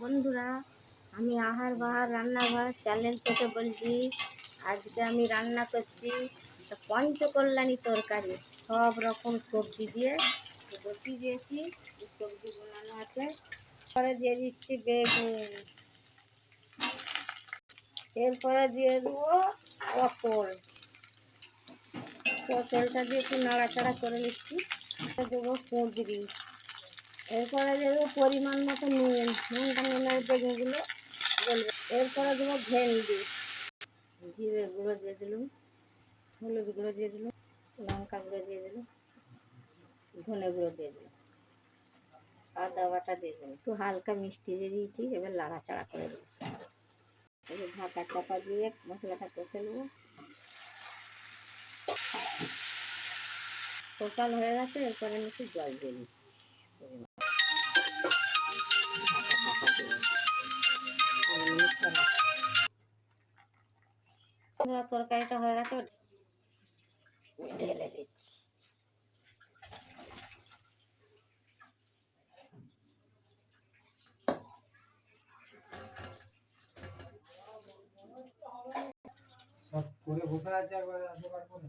বন্ধুরা, আমি আহার বাহার রান্নাঘর চ্যানেল থেকে বলছি। আজকে আমি রান্না করছি পঞ্চকল্যাণী তরকারি, সব রকম সবজি দিয়ে বসিয়ে দিয়েছি। সবজি বানানো আছে, পরে দিয়ে দিচ্ছি বেগুন, এরপরে দিয়ে দেবো পটল। পটলটা দিয়ে একটু নাড়াচাড়া করে নিচ্ছি। দেবো কুঁদরি, এরপরে দেবো পরিমাণ মতো নুন, নুনটা নুনের বেগুনগুলো বলবো। এরপরে দেবো ভেন্ডি, জিরে গুঁড়ো দিয়ে দিলাম, হলুদ গুঁড়ো দিয়ে দিলাম, লঙ্কা গুঁড়ো দিয়ে দিলাম, ধনে গুঁড়ো দিয়ে দিলাম, আদা বাটা দিয়ে দিলাম, একটু হালকা মিষ্টি দিয়ে দিয়েছি। এবার নাড়াচাড়া করে দেবো। এবার ঢাকা চাপা দিয়ে মশলাটা কষে নেবো। কষানো হয়ে গেছে, এরপরে আমি একটু জল দিয়ে দিচ্ছি। তরকারিটা হয়ে গেছে, ঢেলে দিচ্ছি। করে বসে আছে একবার জোগাড় করে।